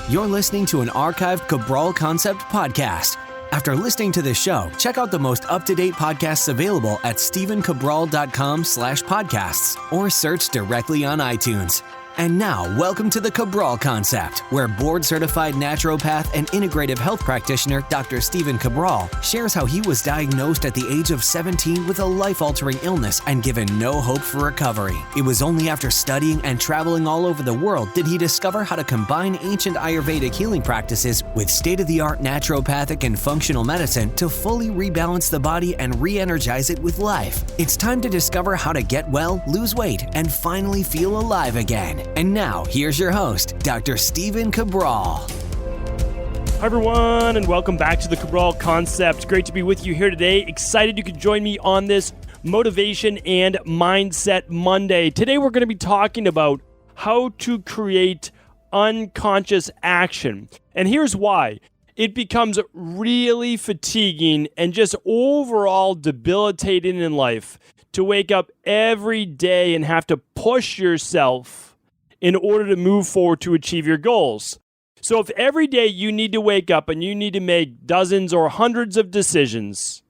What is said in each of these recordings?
You're listening to an archived Cabral Concept podcast. After listening to this show, check out the most up-to-date podcasts available at stephencabral.com/podcasts or search directly on iTunes. And now, welcome to the Cabral Concept, where board-certified naturopath and integrative health practitioner Dr. Stephen Cabral shares how he was diagnosed at the age of 17 with a life-altering illness and given no hope for recovery. It was only after studying and traveling all over the world did he discover how to combine ancient Ayurvedic healing practices with state-of-the-art naturopathic and functional medicine to fully rebalance the body and re-energize it with life. It's time to discover how to get well, lose weight, and finally feel alive again. And now, here's your host, Dr. Stephen Cabral. Hi, everyone, and welcome back to the Cabral Concept. Great to be with you here today. Excited you could join me on this Motivation and Mindset Monday. Today, we're going to be talking about how to create unconscious action. And here's why. It becomes really fatiguing and just overall debilitating in life to wake up every day and have to push yourself in order to move forward to achieve your goals. So if every day you need to wake up and you need to make dozens or hundreds of decisions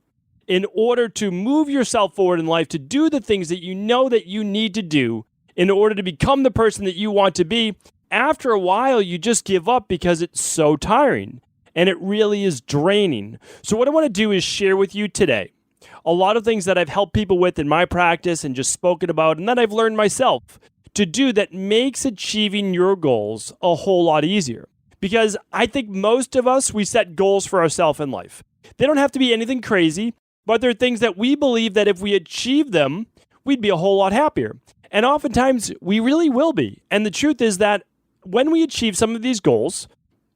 in order to move yourself forward in life, to do the things that you know that you need to do in order to become the person that you want to be, after a while you just give up because it's so tiring and it really is draining. So what I want to do is share with you today a lot of things that I've helped people with in my practice and just spoken about and that I've learned myself to do that makes achieving your goals a whole lot easier. Because I think most of us, we set goals for ourselves in life. They don't have to be anything crazy, but they're things that we believe that if we achieve them, we'd be a whole lot happier. And oftentimes, we really will be. And the truth is that when we achieve some of these goals,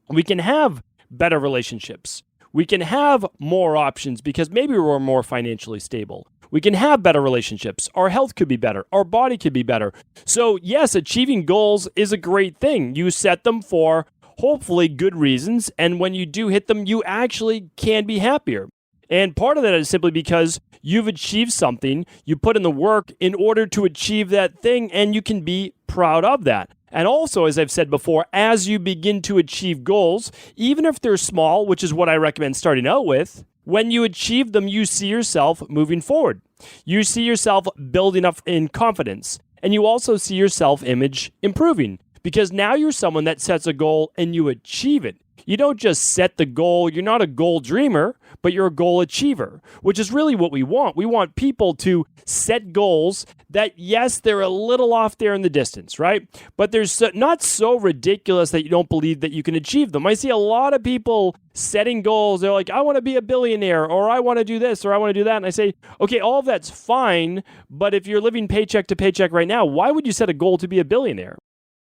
we can have better relationships. We can have more options because maybe we're more financially stable. We can have better relationships. Our health could be better. Our body could be better. So yes, achieving goals is a great thing. You set them for hopefully good reasons. And when you do hit them, you actually can be happier. And part of that is simply because you've achieved something, you put in the work in order to achieve that thing, and you can be proud of that. And also, as I've said before, as you begin to achieve goals, even if they're small, which is what I recommend starting out with, when you achieve them, you see yourself moving forward. You see yourself building up in confidence. And you also see your self-image improving because now you're someone that sets a goal and you achieve it. You don't just set the goal. You're not a goal dreamer, but you're a goal achiever, which is really what we want. We want people to set goals that, yes, they're a little off there in the distance, right? But they're not so ridiculous that you don't believe that you can achieve them. I see a lot of people setting goals. They're like, I want to be a billionaire, or I want to do this, or I want to do that. And I say, okay, all of that's fine, but if you're living paycheck to paycheck right now, why would you set a goal to be a billionaire?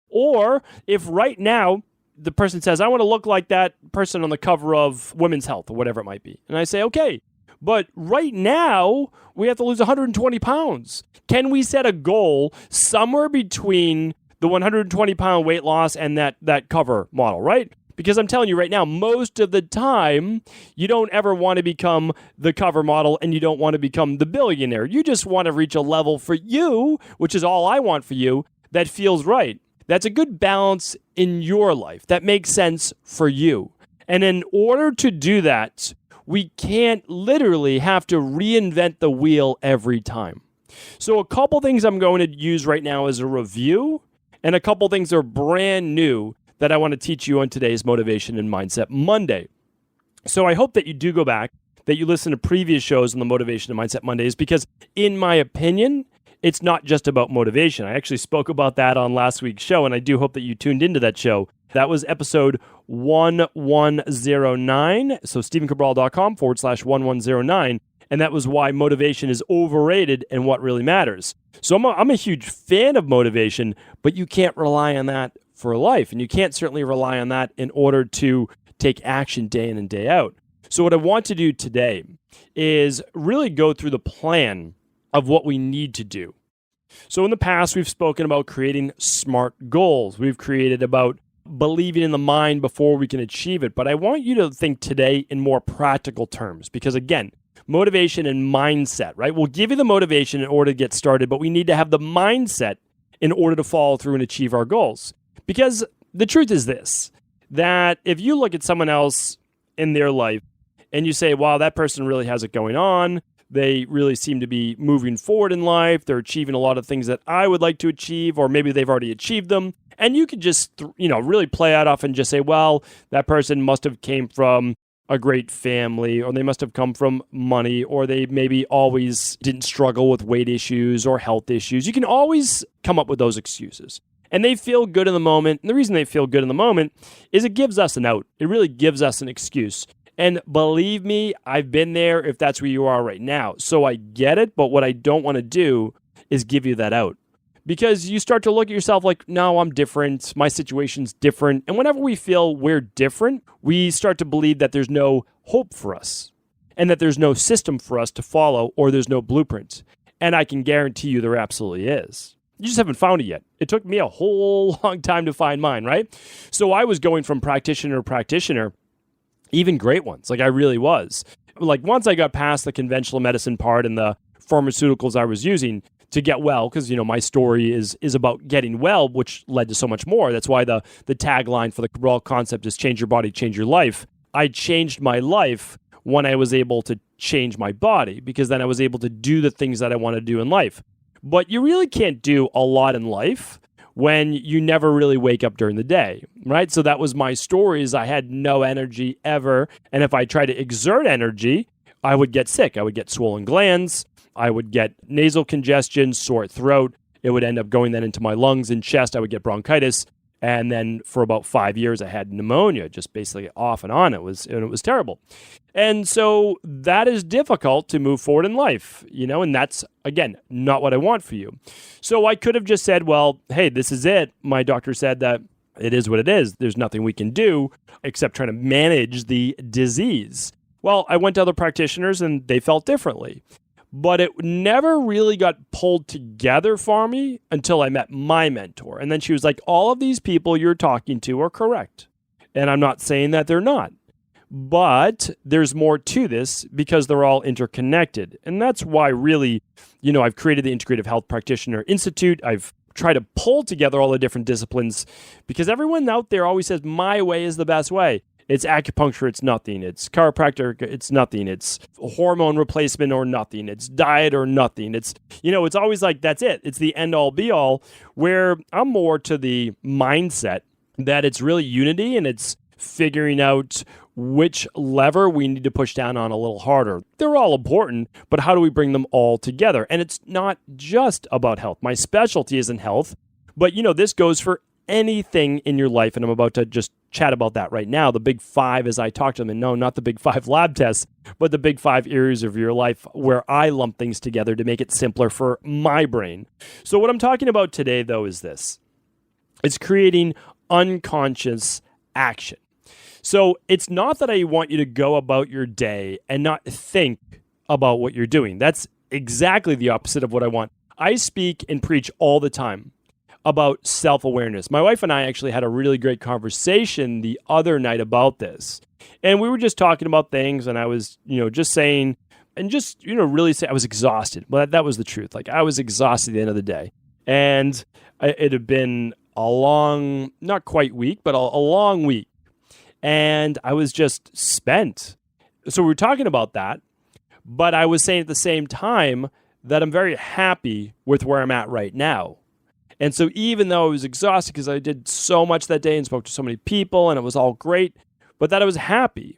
Or if right now, the person says, I want to look like that person on the cover of Women's Health or whatever it might be. And I say, okay, but right now we have to lose 120 pounds. Can we set a goal somewhere between the 120-pound weight loss and that cover model, right? Because I'm telling you right now, most of the time, you don't ever want to become the cover model and you don't want to become the billionaire. You just want to reach a level for you, which is all I want for you, that feels right. That's a good balance in your life. That makes sense for you. And in order to do that, we can't literally have to reinvent the wheel every time. So a couple things I'm going to use right now as a review, and a couple things that are brand new that I want to teach you on today's Motivation and Mindset Monday. So I hope that you do go back, that you listen to previous shows on the Motivation and Mindset Mondays, because in my opinion, it's not just about motivation. I actually spoke about that on last week's show, and I do hope that you tuned into that show. That was episode 1109, so stephencabral.com/1109, and that was why motivation is overrated and what really matters. So I'm a huge fan of motivation, but you can't rely on that for life, and you can't certainly rely on that in order to take action day in and day out. So what I want to do today is really go through the plan of what we need to do. So in the past, we've spoken about creating SMART goals. We've created about believing in the mind before we can achieve it. But I want you to think today in more practical terms because, again, motivation and mindset, right? We'll give you the motivation in order to get started, but we need to have the mindset in order to follow through and achieve our goals. Because the truth is this, that if you look at someone else in their life and you say, wow, that person really has it going on, they really seem to be moving forward in life, they're achieving a lot of things that I would like to achieve, or maybe they've already achieved them, and you could just, really play that off and just say, well, that person must have came from a great family, or they must have come from money, or they maybe always didn't struggle with weight issues or health issues. You can always come up with those excuses. And they feel good in the moment. And the reason they feel good in the moment is it gives us an out. It really gives us an excuse. And believe me, I've been there if that's where you are right now. So I get it, but what I don't want to do is give you that out. Because you start to look at yourself like, no, I'm different. My situation's different. And whenever we feel we're different, we start to believe that there's no hope for us and that there's no system for us to follow, or there's no blueprint. And I can guarantee you there absolutely is. You just haven't found it yet. It took me a whole long time to find mine, right? So I was going from practitioner to practitioner, even great ones. Like I really was. Like once I got past the conventional medicine part and the pharmaceuticals I was using to get well, because my story is about getting well, which led to so much more. That's why the tagline for the Cabral concept is change your body, change your life. I changed my life when I was able to change my body, because then I was able to do the things that I want to do in life. But you really can't do a lot in life when you never really wake up during the day, right? So that was my story, is I had no energy ever. And if I tried to exert energy, I would get sick. I would get swollen glands. I would get nasal congestion, sore throat. It would end up going then into my lungs and chest. I would get bronchitis. And then for about 5 years, I had pneumonia, just basically off and on. It was terrible. And so that is difficult to move forward in life, and that's, again, not what I want for you. So I could have just said, well, hey, this is it. My doctor said that it is what it is. There's nothing we can do except trying to manage the disease. Well, I went to other practitioners and they felt differently. But it never really got pulled together for me until I met my mentor. And then she was like, all of these people you're talking to are correct. And I'm not saying that they're not. But there's more to this because they're all interconnected. And that's why really, I've created the Integrative Health Practitioner Institute. I've tried to pull together all the different disciplines because everyone out there always says my way is the best way. It's acupuncture, it's nothing. It's chiropractic, it's nothing. It's hormone replacement or nothing. It's diet or nothing. It's always like, that's it. It's the end all be all, where I'm more to the mindset that it's really unity and it's figuring out which lever we need to push down on a little harder. They're all important, but how do we bring them all together? And it's not just about health. My specialty is in health, but this goes for anything in your life, and I'm about to just chat about that right now. The big five, as I talk to them, and no, not the big five lab tests, but the big five areas of your life where I lump things together to make it simpler for my brain. So what I'm talking about today, though, is this. It's creating unconscious action. So it's not that I want you to go about your day and not think about what you're doing. That's exactly the opposite of what I want. I speak and preach all the time about self-awareness. My wife and I actually had a really great conversation the other night about this. And we were just talking about things, and I was, just saying, and just, really say I was exhausted. Well, that was the truth. Like, I was exhausted at the end of the day. And it had been a long, not quite week, but a long week. And I was just spent. So we were talking about that, but I was saying at the same time that I'm very happy with where I'm at right now. And so even though I was exhausted because I did so much that day and spoke to so many people and it was all great, but that I was happy.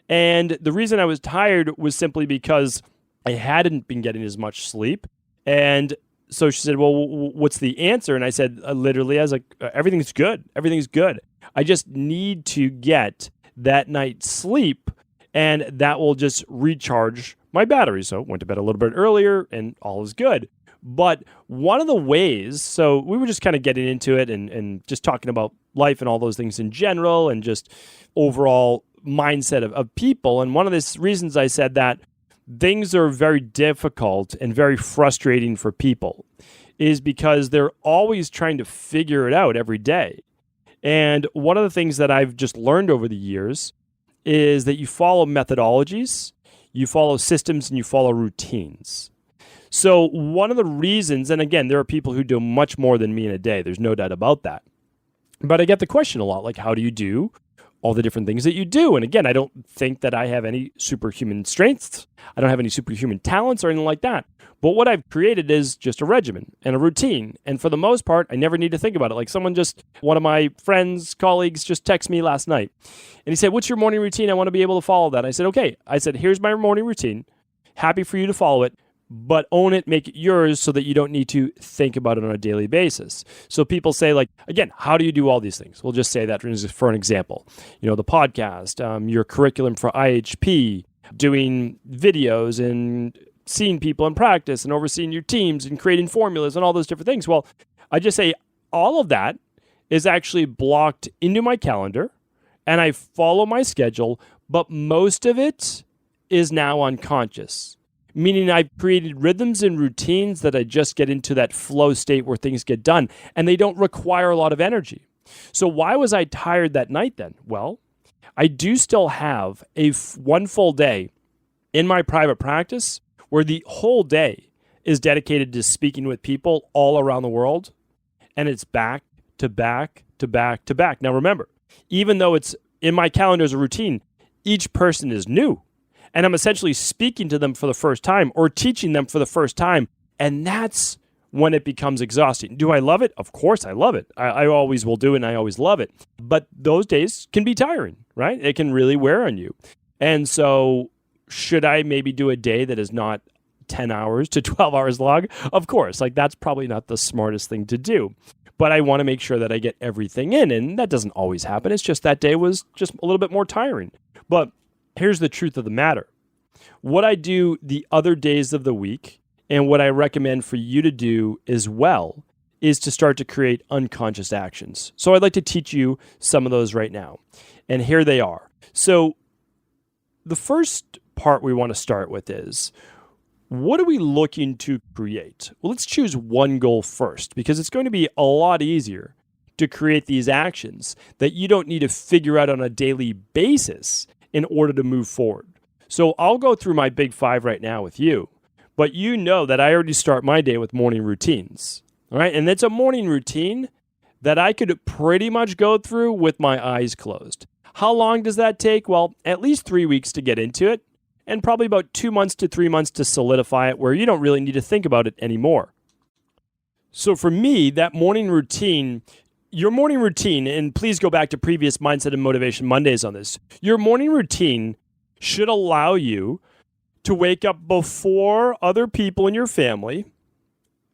And the reason I was tired was simply because I hadn't been getting as much sleep. And so she said, well, what's the answer? And I said, literally, I was like, everything's good. Everything's good. I just need to get that night's sleep, and that will just recharge my battery. So went to bed a little bit earlier and all is good. But one of the ways, so we were just kind of getting into it and just talking about life and all those things in general and just overall mindset of people. And one of the reasons I said that things are very difficult and very frustrating for people is because they're always trying to figure it out every day. And one of the things that I've just learned over the years is that you follow methodologies, you follow systems, and you follow routines. So one of the reasons, and again, there are people who do much more than me in a day. There's no doubt about that. But I get the question a lot, like, how do you do all the different things that you do. And again, I don't think that I have any superhuman strengths. I don't have any superhuman talents or anything like that. But what I've created is just a regimen and a routine. And for the most part, I never need to think about it. Like one of my friends, colleagues just texted me last night. And he said, "What's your morning routine? I want to be able to follow that." I said, "Okay." I said, "Here's my morning routine. Happy for you to follow it, but own it, make it yours so that you don't need to think about it on a daily basis." So people say, like, again, how do you do all these things? We'll just say that for an example. The podcast, your curriculum for IHP, doing videos and seeing people in practice and overseeing your teams and creating formulas and all those different things. Well, I just say all of that is actually blocked into my calendar and I follow my schedule, but most of it is now unconscious. Meaning I've created rhythms and routines that I just get into that flow state where things get done, and they don't require a lot of energy. So why was I tired that night then? Well, I do still have one full day in my private practice where the whole day is dedicated to speaking with people all around the world, and it's back to back to back to back. Now remember, even though it's in my calendar as a routine, each person is new. And I'm essentially speaking to them for the first time or teaching them for the first time. And that's when it becomes exhausting. Do I love it? Of course I love it. I always will do it and I always love it. But those days can be tiring, right? It can really wear on you. And so should I maybe do a day that is not 10 hours to 12 hours long? Of course, that's probably not the smartest thing to do. But I want to make sure that I get everything in. And that doesn't always happen. It's just that day was just a little bit more tiring. But here's the truth of the matter. What I do the other days of the week and what I recommend for you to do as well is to start to create unconscious actions. So I'd like to teach you some of those right now. And here they are. So the first part we want to start with is, what are we looking to create? Well, let's choose one goal first because it's going to be a lot easier to create these actions that you don't need to figure out on a daily basis in order to move forward. So I'll go through my big 5 right now with you, but you know that I already start my day with morning routines, all right? And it's a morning routine that I could pretty much go through with my eyes closed. How long does that take? Well, at least 3 weeks to get into it, and probably about 2 months to 3 months to solidify it where you don't really need to think about it anymore. So for me, that morning routine, your morning routine, and please go back to previous Mindset and Motivation Mondays on this, your morning routine should allow you to wake up before other people in your family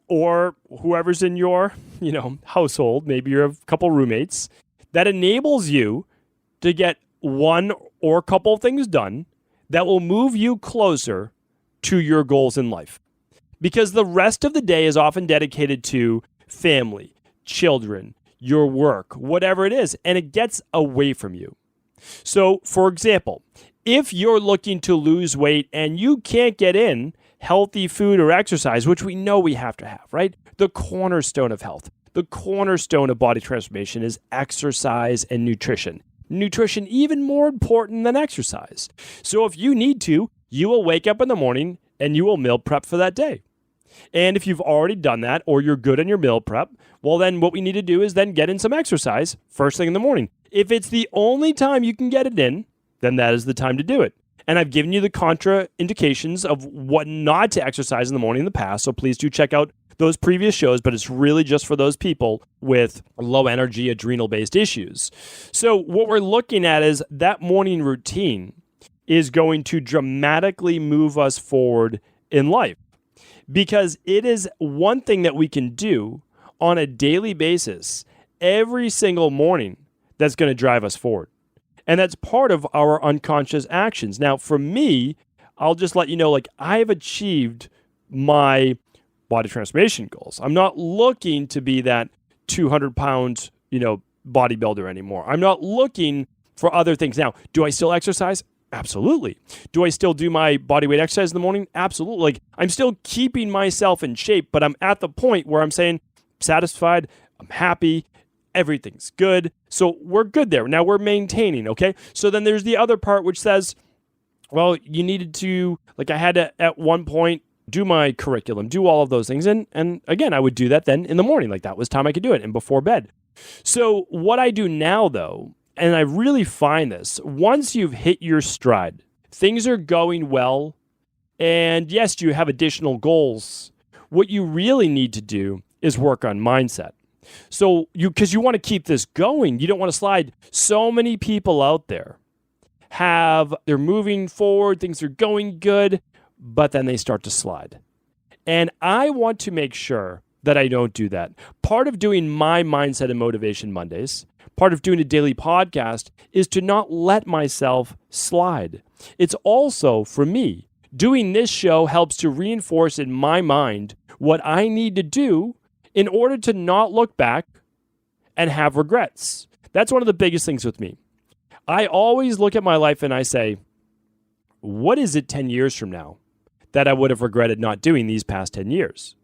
or whoever's in your, household. Maybe you're a couple roommates. That enables you to get one or a couple of things done that will move you closer to your goals in life. Because the rest of the day is often dedicated to family, children, your work, whatever it is, and it gets away from you. So, for example, if you're looking to lose weight and you can't get in healthy food or exercise, which we know we have to have, right? The cornerstone of health, the cornerstone of body transformation is exercise and nutrition. Nutrition even more important than exercise. So if you need to, you will wake up in the morning and you will meal prep for that day. And if you've already done that or you're good on your meal prep, well then what we need to do is then get in some exercise first thing in the morning. If it's the only time you can get it in, then that is the time to do it. And I've given you the contraindications of what not to exercise in the morning in the past, so please do check out those previous shows, but it's really just for those people with low energy, adrenal-based issues. So what we're looking at is that morning routine is going to dramatically move us forward in life because it is one thing that we can do on a daily basis every single morning that's going to drive us forward. And that's part of our unconscious actions. Now, for me, I'll just let you know, I've achieved my body transformation goals. I'm not looking to be that 200-pound, bodybuilder anymore. I'm not looking for other things. Now, do I still exercise? Absolutely. Do I still do my body weight exercise in the morning? Absolutely. I'm still keeping myself in shape, but I'm at the point where I'm saying, satisfied, I'm happy, everything's good. So we're good there. Now we're maintaining, okay? So then there's the other part which says, well, you needed to, I had to at one point do my curriculum, do all of those things. And again, I would do that then in the morning. That was time I could do it and before bed. So what I do now though, And I really find this, once you've hit your stride, things are going well, and yes, you have additional goals. What you really need to do is work on mindset. So because you want to keep this going, you don't want to slide. So many people out there they're moving forward, things are going good, but then they start to slide. And I want to make sure that I don't do that. Part of doing my Mindset and Motivation Mondays, part of doing a daily podcast, is to not let myself slide. It's also, for me, doing this show helps to reinforce in my mind what I need to do in order to not look back and have regrets. That's one of the biggest things with me. I always look at my life and I say, what is it 10 years from now that I would have regretted not doing these past 10 years?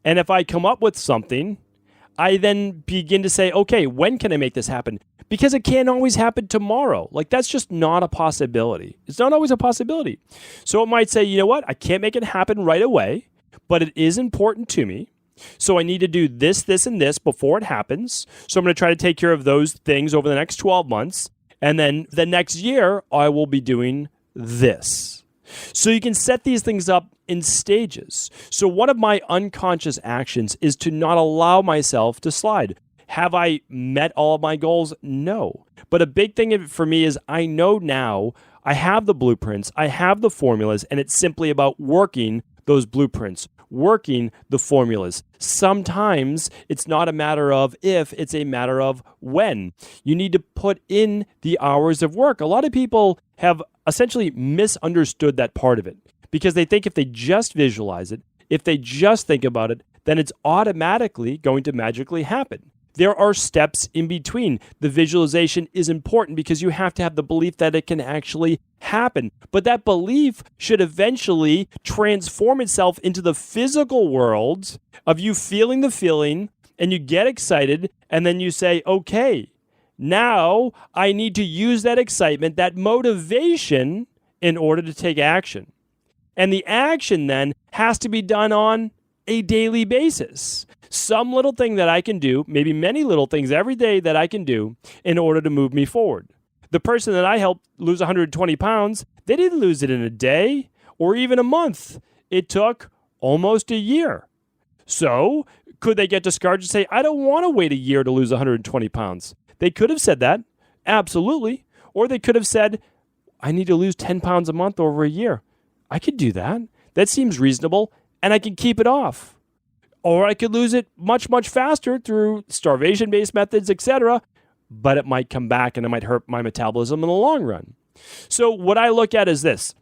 And if I come up with something, I then begin to say, okay, when can I make this happen? Because it can't always happen tomorrow. Like, that's just not a possibility. It's not always a possibility. So it might say, you know what? I can't make it happen right away, but it is important to me. So I need to do this, this, and this before it happens. So I'm going to try to take care of those things over the next 12 months. And then the next year, I will be doing this. So you can set these things up in stages. So one of my unconscious actions is to not allow myself to slide. Have I met all of my goals? No. But a big thing for me is I know now I have the blueprints, I have the formulas, and it's simply about working those blueprints, working the formulas. Sometimes it's not a matter of if, it's a matter of when. You need to put in the hours of work. A lot of people have essentially misunderstood that part of it because they think if they just visualize it, if they just think about it, then it's automatically going to magically happen. There are steps in between. The visualization is important because you have to have the belief that it can actually happen. But that belief should eventually transform itself into the physical world of you feeling the feeling, and you get excited, and then you say, okay, now I need to use that excitement, that motivation, in order to take action. And the action then has to be done on a daily basis. Some little thing that I can do, maybe many little things every day that I can do in order to move me forward. The person that I helped lose 120 pounds, they didn't lose it in a day or even a month. It took almost a year. So could they get discouraged and say, I don't want to wait a year to lose 120 pounds? They could have said that, absolutely. Or they could have said, I need to lose 10 pounds a month over a year. I could do that. That seems reasonable, and I can keep it off. Or I could lose it much, much faster through starvation-based methods, etc., but it might come back and it might hurt my metabolism in the long run. So what I look at is this.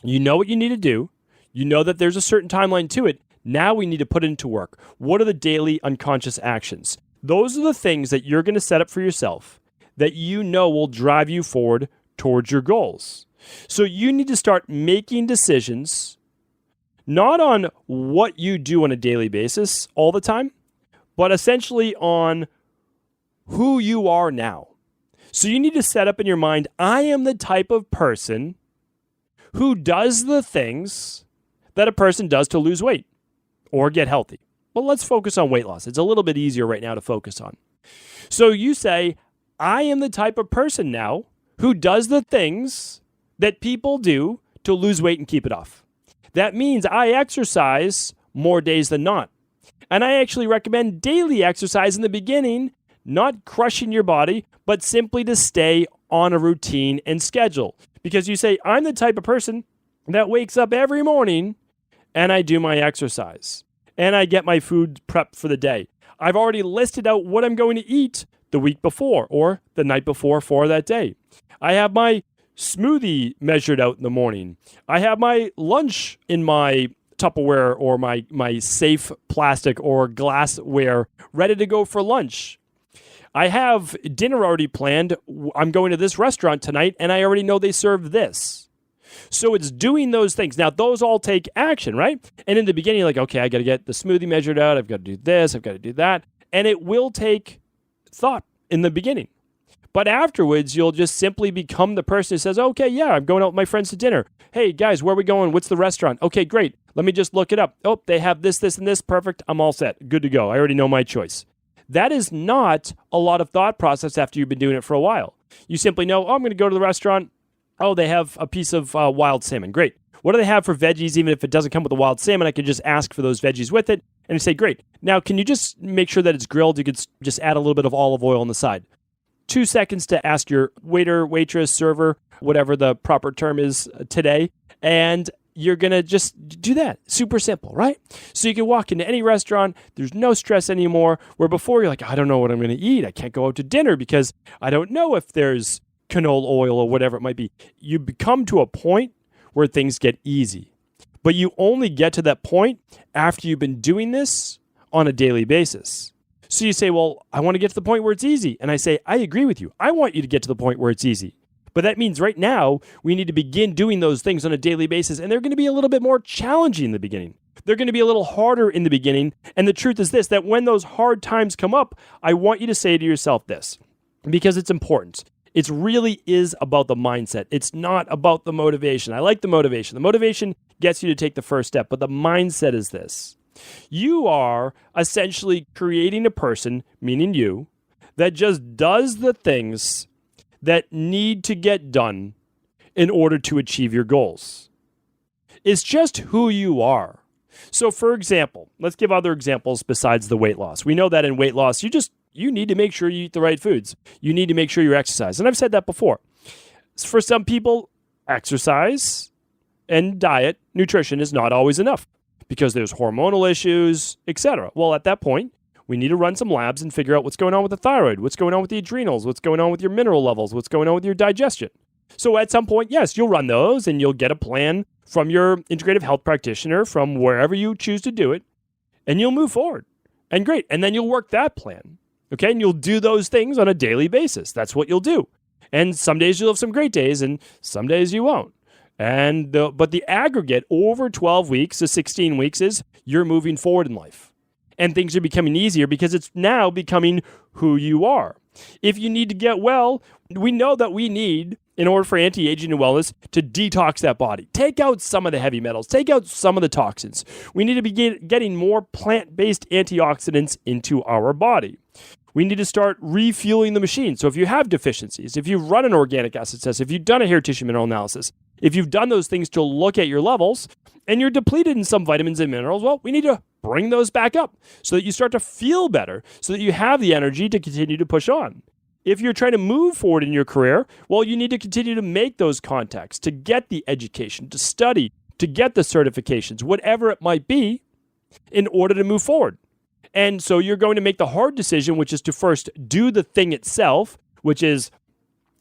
You know what you need to do. You know that there's a certain timeline to it. Now we need to put it into work. What are the daily unconscious actions? Those are the things that you're going to set up for yourself that you know will drive you forward towards your goals. So you need to start making decisions not on what you do on a daily basis all the time, but essentially on who you are now. So you need to set up in your mind, I am the type of person who does the things that a person does to lose weight or get healthy. Well, let's focus on weight loss. It's a little bit easier right now to focus on. So you say, I am the type of person now who does the things that people do to lose weight and keep it off. That means I exercise more days than not. And I actually recommend daily exercise in the beginning, not crushing your body, but simply to stay on a routine and schedule. Because you say, I'm the type of person that wakes up every morning and I do my exercise. And I get my food prepped for the day. I've already listed out what I'm going to eat the week before or the night before for that day. I have my smoothie measured out in the morning. I have my lunch in my Tupperware or my safe plastic or glassware ready to go for lunch. I have dinner already planned. I'm going to this restaurant tonight and I already know they serve this. So it's doing those things. Now, those all take action, right? And in the beginning, you're like, okay, I got to get the smoothie measured out. I've got to do this. I've got to do that. And it will take thought in the beginning. But afterwards, you'll just simply become the person who says, okay, yeah, I'm going out with my friends to dinner. Hey, guys, where are we going? What's the restaurant? Okay, great. Let me just look it up. Oh, they have this, this, and this. Perfect. I'm all set. Good to go. I already know my choice. That is not a lot of thought process after you've been doing it for a while. You simply know, oh, I'm going to go to the restaurant. Oh, they have a piece of wild salmon. Great. What do they have for veggies? Even if it doesn't come with the wild salmon, I can just ask for those veggies with it. And you say, great. Now, can you just make sure that it's grilled? You could just add a little bit of olive oil on the side. 2 seconds to ask your waiter, waitress, server, whatever the proper term is today. And you're going to just do that. Super simple, right? So you can walk into any restaurant. There's no stress anymore. Where before you're like, I don't know what I'm going to eat. I can't go out to dinner because I don't know if there's canola oil or whatever it might be. You become to a point where things get easy. But you only get to that point after you've been doing this on a daily basis. So you say, well, I want to get to the point where it's easy. And I say, I agree with you. I want you to get to the point where it's easy. But that means right now, we need to begin doing those things on a daily basis. And they're going to be a little bit more challenging in the beginning. They're going to be a little harder in the beginning. And the truth is this, that when those hard times come up, I want you to say to yourself this, because it's important. It really is about the mindset. It's not about the motivation. I like the motivation. The motivation gets you to take the first step. But the mindset is this. You are essentially creating a person, meaning you, that just does the things that need to get done in order to achieve your goals. It's just who you are. So for example, let's give other examples besides the weight loss. We know that in weight loss, you need to make sure you eat the right foods. You need to make sure you exercise. And I've said that before. For some people, exercise and diet, nutrition is not always enough because there's hormonal issues, etc. Well, at that point, we need to run some labs and figure out what's going on with the thyroid, what's going on with the adrenals, what's going on with your mineral levels, what's going on with your digestion. So at some point, yes, you'll run those and you'll get a plan from your integrative health practitioner from wherever you choose to do it, and you'll move forward. And great. And then you'll work that plan. Okay. And you'll do those things on a daily basis. That's what you'll do. And some days you'll have some great days and some days you won't. But the aggregate over 12 weeks to 16 weeks is you're moving forward in life. And things are becoming easier because it's now becoming who you are. If you need to get well, we know that we need, in order for anti-aging and wellness, to detox that body. Take out some of the heavy metals. Take out some of the toxins. We need to be getting more plant-based antioxidants into our body. We need to start refueling the machine. So if you have deficiencies, if you've run an organic acid test, if you've done a hair tissue mineral analysis, if you've done those things to look at your levels and you're depleted in some vitamins and minerals, well, we need to bring those back up so that you start to feel better, so that you have the energy to continue to push on. If you're trying to move forward in your career, well, you need to continue to make those contacts, to get the education, to study, to get the certifications, whatever it might be, in order to move forward. And so you're going to make the hard decision, which is to first do the thing itself, which is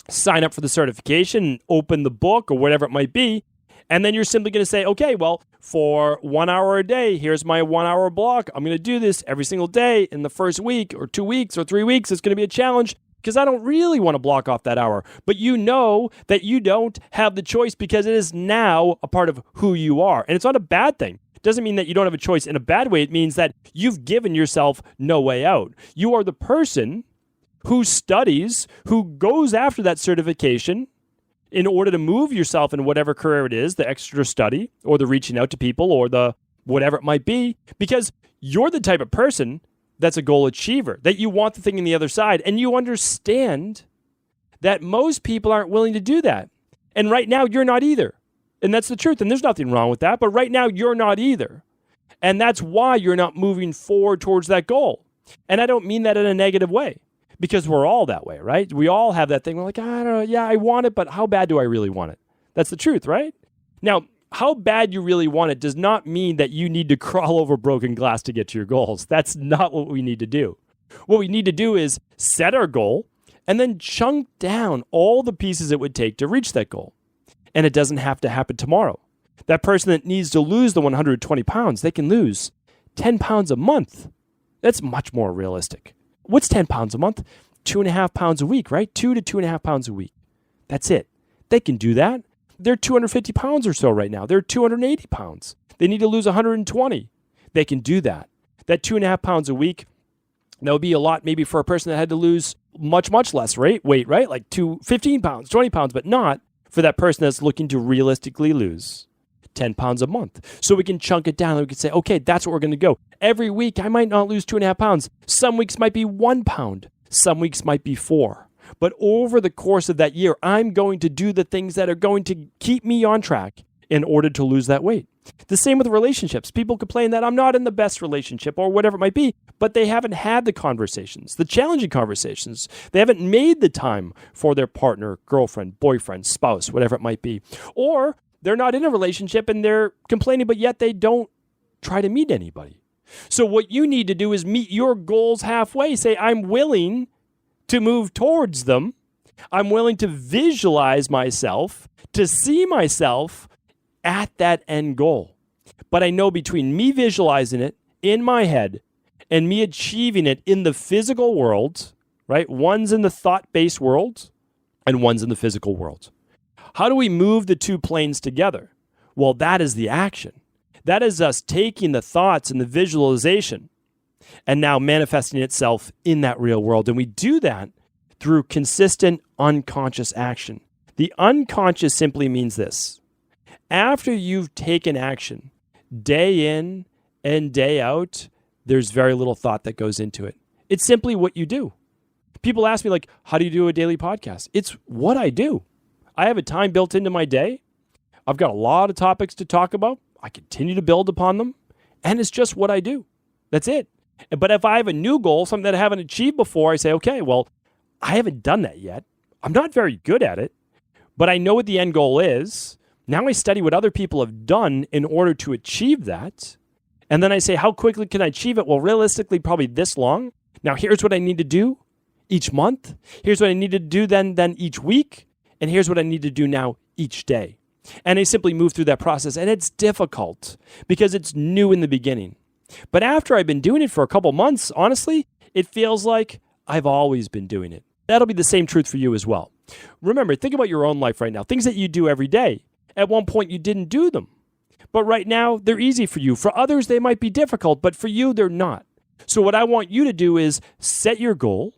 sign up for the certification, open the book or whatever it might be. And then you're simply going to say, okay, well, for 1 hour a day, here's my 1 hour block. I'm going to do this every single day in the first week or 2 weeks or 3 weeks. It's going to be a challenge because I don't really want to block off that hour. But you know that you don't have the choice because it is now a part of who you are. And it's not a bad thing. It doesn't mean that you don't have a choice in a bad way. It means that you've given yourself no way out. You are the person who studies, who goes after that certification in order to move yourself in whatever career it is, the extra study or the reaching out to people or the whatever it might be, because you're the type of person that's a goal achiever, that you want the thing on the other side. And you understand that most people aren't willing to do that. And right now, you're not either. And that's the truth. And there's nothing wrong with that. But right now, you're not either. And that's why you're not moving forward towards that goal. And I don't mean that in a negative way, because we're all that way, right? We all have that thing. We're like, I don't know. Yeah, I want it, but how bad do I really want it? That's the truth, right? Now, how bad you really want it does not mean that you need to crawl over broken glass to get to your goals. That's not what we need to do. What we need to do is set our goal and then chunk down all the pieces it would take to reach that goal. And it doesn't have to happen tomorrow. That person that needs to lose the 120 pounds, they can lose 10 pounds a month. That's much more realistic. What's 10 pounds a month? 2.5 pounds a week, right? 2 to 2.5 pounds a week. That's it. They can do that. They're 250 pounds or so right now. They're 280 pounds. They need to lose 120. They can do that. That 2.5 pounds a week, that would be a lot maybe for a person that had to lose much, much less weight, right? Like 15 pounds, 20 pounds, but not for that person that's looking to realistically lose 10 pounds a month. So we can chunk it down and we can say, okay, that's what we're going to go. Every week, I might not lose 2.5 pounds. Some weeks might be 1 pound. Some weeks might be 4. But over the course of that year, I'm going to do the things that are going to keep me on track in order to lose that weight. The same with relationships. People complain that I'm not in the best relationship or whatever it might be, but they haven't had the conversations, the challenging conversations. They haven't made the time for their partner, girlfriend, boyfriend, spouse, whatever it might be. Or they're not in a relationship and they're complaining, but yet they don't try to meet anybody. So what you need to do is meet your goals halfway. Say, I'm willing to move towards them. I'm willing to visualize myself, to see myself at that end goal. But I know between me visualizing it in my head and me achieving it in the physical world, right? One's in the thought-based world and one's in the physical world. How do we move the two planes together? Well, that is the action. That is us taking the thoughts and the visualization and now manifesting itself in that real world. And we do that through consistent unconscious action. The unconscious simply means this. After you've taken action, day in and day out, there's very little thought that goes into it. It's simply what you do. People ask me, like, how do you do a daily podcast? It's what I do. I have a time built into my day. I've got a lot of topics to talk about. I continue to build upon them, and it's just what I do. That's it. But if I have a new goal, something that I haven't achieved before, I say, okay, well, I haven't done that yet. I'm not very good at it, but I know what the end goal is. Now I study what other people have done in order to achieve that. And then I say, how quickly can I achieve it? Well, realistically, probably this long. Now, here's what I need to do each month. Here's what I need to do then each week. And here's what I need to do now each day. And I simply move through that process. And it's difficult because it's new in the beginning. But after I've been doing it for a couple months, honestly, it feels like I've always been doing it. That'll be the same truth for you as well. Remember, think about your own life right now. Things that you do every day. At one point, you didn't do them. But right now, they're easy for you. For others, they might be difficult, but for you, they're not. So what I want you to do is set your goal,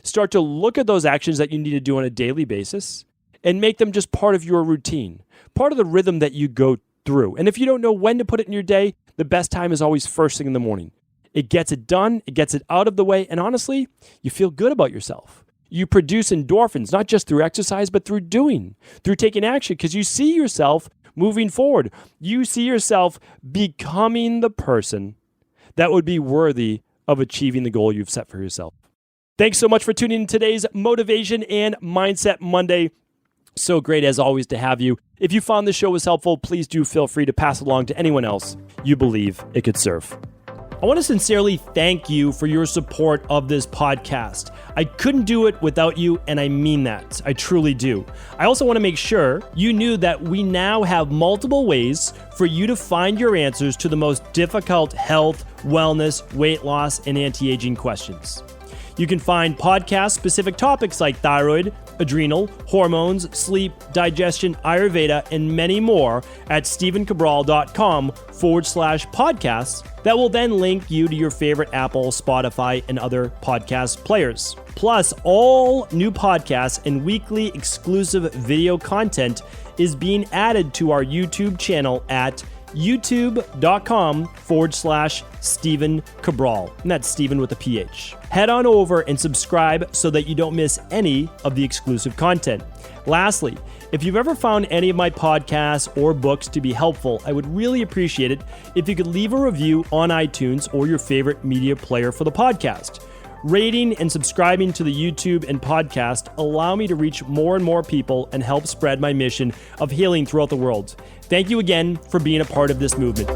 start to look at those actions that you need to do on a daily basis, and make them just part of your routine, part of the rhythm that you go through. And if you don't know when to put it in your day, the best time is always first thing in the morning. It gets it done, it gets it out of the way, and honestly, you feel good about yourself. You produce endorphins, not just through exercise, but through doing, through taking action, because you see yourself moving forward. You see yourself becoming the person that would be worthy of achieving the goal you've set for yourself. Thanks so much for tuning in today's Motivation and Mindset Monday. So great, as always, to have you. If you found this show was helpful, please do feel free to pass it along to anyone else you believe it could serve. I want to sincerely thank you for your support of this podcast. I couldn't do it without you, and I mean that. I truly do. I also want to make sure you knew that we now have multiple ways for you to find your answers to the most difficult health, wellness, weight loss, and anti-aging questions. You can find podcast-specific topics like thyroid, adrenal, hormones, sleep, digestion, Ayurveda, and many more at stevencabral.com/podcasts that will then link you to your favorite Apple, Spotify, and other podcast players. Plus, all new podcasts and weekly exclusive video content is being added to our YouTube channel at youtube.com/Stephen Cabral. And that's Stephen with a PH. Head on over and subscribe so that you don't miss any of the exclusive content. Lastly, if you've ever found any of my podcasts or books to be helpful, I would really appreciate it if you could leave a review on iTunes or your favorite media player for the podcast. Rating and subscribing to the YouTube and podcast allow me to reach more and more people and help spread my mission of healing throughout the world. Thank you again for being a part of this movement.